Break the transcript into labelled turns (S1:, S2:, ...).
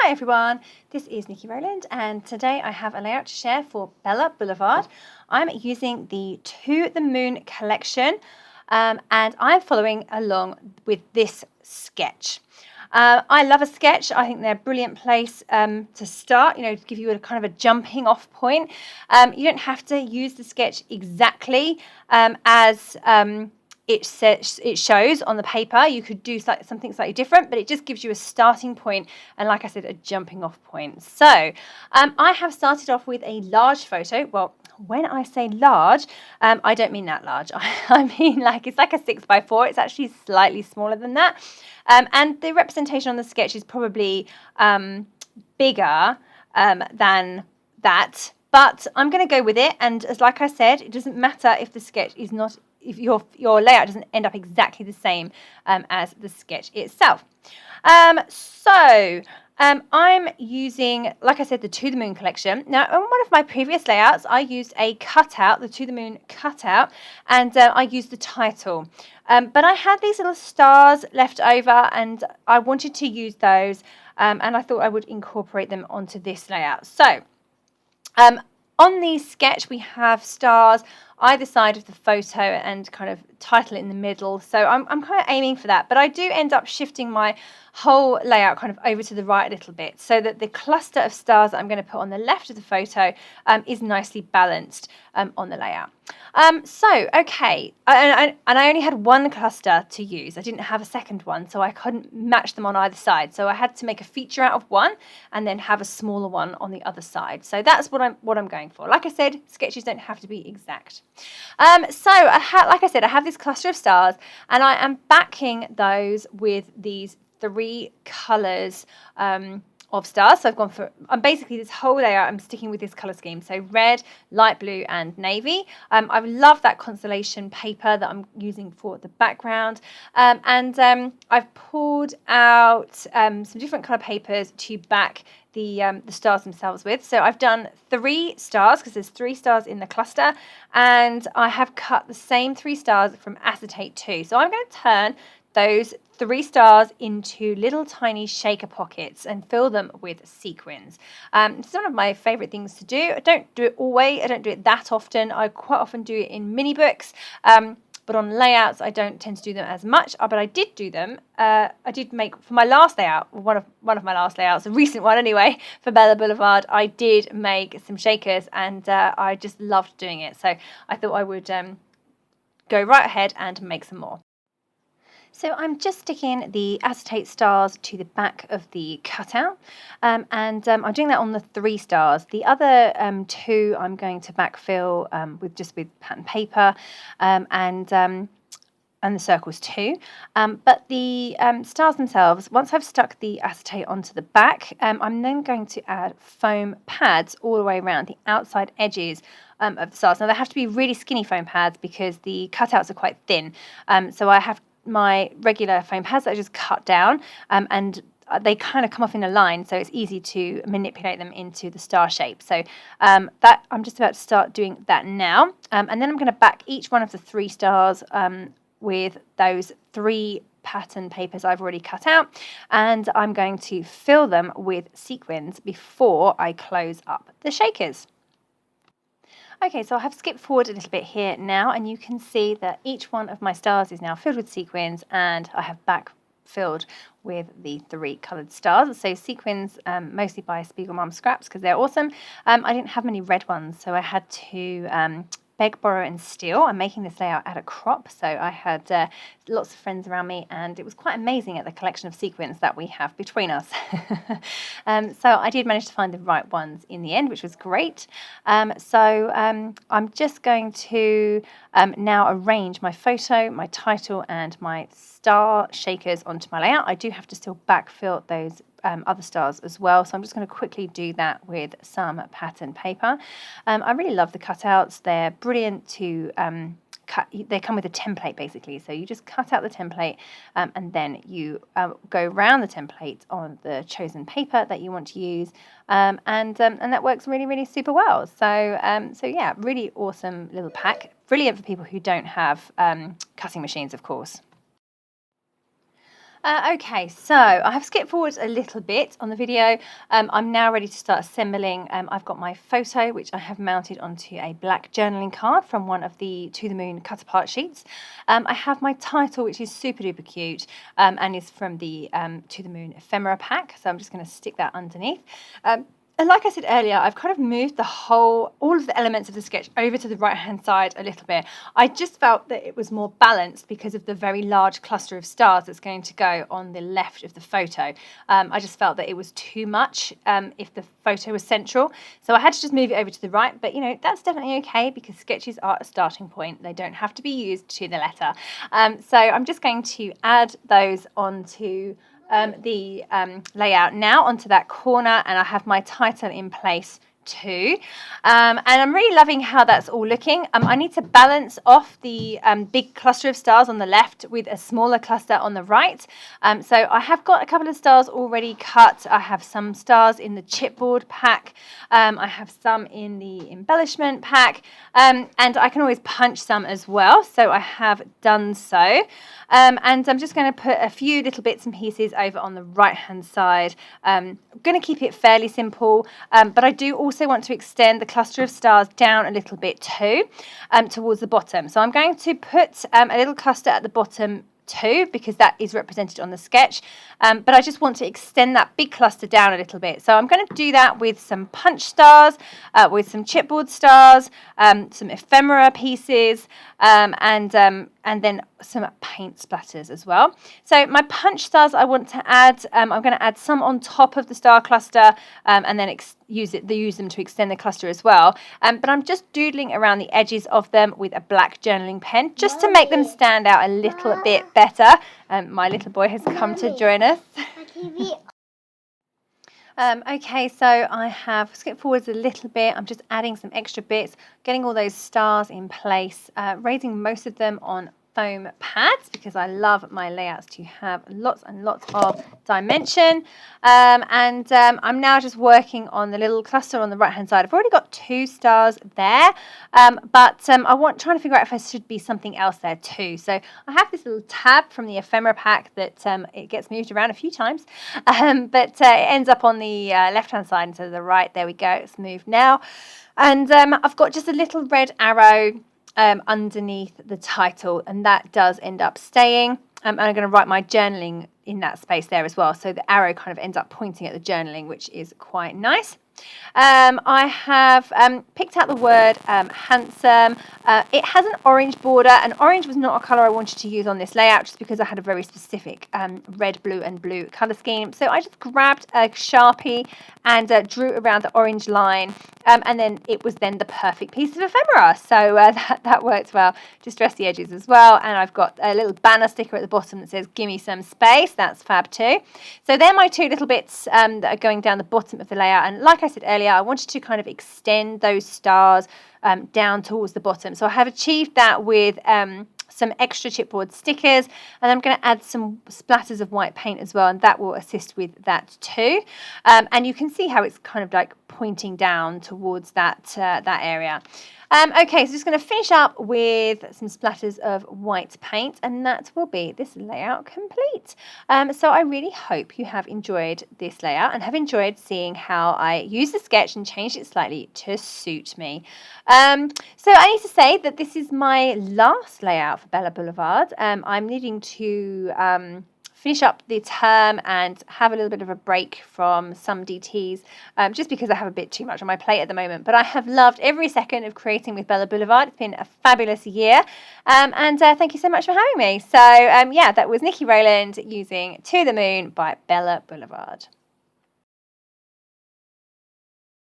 S1: Hi everyone, this is Niki Rowland and today I have a layout to share for Bella Boulevard. I'm using the To the Moon collection and I'm following along with this sketch. I love a sketch. I think they're a brilliant place to start, to give you a kind of a jumping off point. You don't have to use the sketch exactly as it shows on the paper. You could do something slightly different, but it just gives you a starting point and, like I said, a jumping off point. So I have started off with a large photo. Well, when I say large, I don't mean that large. I mean it's like a 6x4. It's actually slightly smaller than that. And the representation on the sketch is probably bigger than that. But I'm going to go with it. And like I said, it doesn't matter if the sketch is not, if your layout doesn't end up exactly the same as the sketch itself. I'm using, like I said, the To the Moon collection. Now, on one of my previous layouts, I used a cutout, the To the Moon cutout, and I used the title. But I had these little stars left over, and I wanted to use those, and I thought I would incorporate them onto this layout. So, on the sketch, we have stars either side of the photo and kind of title in the middle. So I'm kind of aiming for that. But I do end up shifting my whole layout kind of over to the right a little bit so that the cluster of stars that I'm going to put on the left of the photo is nicely balanced on the layout. Okay, and I only had one cluster to use. I didn't have a second one, so I couldn't match them on either side. So I had to make a feature out of one and then have a smaller one on the other side. So that's what I'm going for. Like I said, sketches don't have to be exact. Like I said, I have this cluster of stars, and I am backing those with these three colours of stars. So I'm basically this whole layout, I'm sticking with this colour scheme. So red, light blue and navy. I love that constellation paper that I'm using for the background. I've pulled out some different colour papers to back the stars themselves with. So I've done 3 stars because there's 3 stars in the cluster, and I have cut the same 3 stars from acetate too. So I'm going to turn those 3 stars into little tiny shaker pockets and fill them with sequins. It's one of my favourite things to do. I don't do it always. I don't do it that often. I quite often do it in mini books. But on layouts, I don't tend to do them as much. But I did do them. I did make, for my last layout, one of my last layouts, a recent one anyway, for Bella Boulevard, I did make some shakers, and I just loved doing it. So I thought I would go right ahead and make some more. So I'm just sticking the acetate stars to the back of the cutout, and I'm doing that on the 3 stars. The other 2 I'm going to backfill with pattern paper, and the circles too. But the stars themselves, once I've stuck the acetate onto the back, I'm then going to add foam pads all the way around the outside edges of the stars. Now they have to be really skinny foam pads because the cutouts are quite thin. So I have my regular foam pads that I just cut down, and they kind of come off in a line, so it's easy to manipulate them into the star shape. So that I'm just about to start doing that now, and then I'm going to back each one of the 3 stars with those 3 pattern papers I've already cut out, and I'm going to fill them with sequins before I close up the shakers. Okay, so I have skipped forward a little bit here now, and you can see that each one of my stars is now filled with sequins, and I have backfilled with the 3 coloured stars. So sequins, mostly by Spiegelmom scraps because they're awesome. I didn't have many red ones, so I had to beg, borrow and steal. I'm making this layout at a crop, so I had lots of friends around me, and it was quite amazing at the collection of sequins that we have between us. So I did manage to find the right ones in the end, which was great. I'm just going to now arrange my photo, my title and my star shakers onto my layout. I do have to still backfill those other stars as well, so I'm just going to quickly do that with some pattern paper. I really love the cutouts. They're brilliant to cut. They come with a template basically, so you just cut out the template, and then you go around the template on the chosen paper that you want to use, and that works really super well. So yeah, really awesome little pack. Brilliant for people who don't have cutting machines, of course. Okay, so I have skipped forward a little bit on the video. I'm now ready to start assembling. I've got my photo, which I have mounted onto a black journaling card from one of the To the Moon cut apart sheets. I have my title, which is super duper cute and is from the To the Moon ephemera pack. So I'm just going to stick that underneath. And like I said earlier, I've kind of moved all of the elements of the sketch over to the right-hand side a little bit. I just felt that it was more balanced because of the very large cluster of stars that's going to go on the left of the photo. I just felt that it was too much if the photo was central. So I had to just move it over to the right, but that's definitely okay because sketches are a starting point. They don't have to be used to the letter. So I'm just going to add those onto the layout now onto that corner, and I have my title in place too. And I'm really loving how that's all looking. I need to balance off the big cluster of stars on the left with a smaller cluster on the right. So I have got a couple of stars already cut. I have some stars in the chipboard pack. I have some in the embellishment pack. And I can always punch some as well. So I have done so. And I'm just going to put a few little bits and pieces over on the right-hand side. I'm going to keep it fairly simple, but I do also want to extend the cluster of stars down a little bit too, towards the bottom. So I'm going to put a little cluster at the bottom too, because that is represented on the sketch, but I just want to extend that big cluster down a little bit. So I'm going to do that with some punch stars, with some chipboard stars, some ephemera pieces, and then some paint splatters as well. So my punch stars I want to add, I'm going to add some on top of the star cluster, and then use them to extend the cluster as well. But I'm just doodling around the edges of them with a black journaling pen just to make them stand out a little bit better. My little boy has come to join us. Okay, so I have skipped forwards a little bit. I'm just adding some extra bits, getting all those stars in place, raising most of them on foam pads because I love my layouts to have lots and lots of dimension. I'm now just working on the little cluster on the right hand side. I've already got 2 stars there, but trying to figure out if there should be something else there too. So I have this little tab from the ephemera pack that it gets moved around a few times, but it ends up on the left hand side instead of the right. There we go, it's moved now. And I've got just a little red arrow underneath the title, and that does end up staying. And I'm going to write my journaling in that space there as well, so the arrow kind of ends up pointing at the journaling, which is quite nice. I have picked out the word handsome. It has an orange border, and orange was not a colour I wanted to use on this layout just because I had a very specific red, blue and blue colour scheme. So I just grabbed a Sharpie and drew around the orange line, and then it was then the perfect piece of ephemera. So that worked well. Just dress the edges as well, and I've got a little banner sticker at the bottom that says "Gimme some space." That's fab too. So they're my 2 little bits that are going down the bottom of the layout, and like I said earlier, I wanted to kind of extend those stars down towards the bottom. So I have achieved that with some extra chipboard stickers, and I'm going to add some splatters of white paint as well, and that will assist with that too. And you can see how it's kind of like pointing down towards that area. Okay, so just going to finish up with some splatters of white paint, and that will be this layout complete. So I really hope you have enjoyed this layout and have enjoyed seeing how I use the sketch and changed it slightly to suit me. So I need to say that this is my last layout for Bella Boulevard. I'm needing to finish up the term and have a little bit of a break from some DTs, just because I have a bit too much on my plate at the moment. But I have loved every second of creating with Bella Boulevard. It's been a fabulous year, and thank you so much for having me. So yeah, that was Niki Rowland using To the Moon by Bella Boulevard.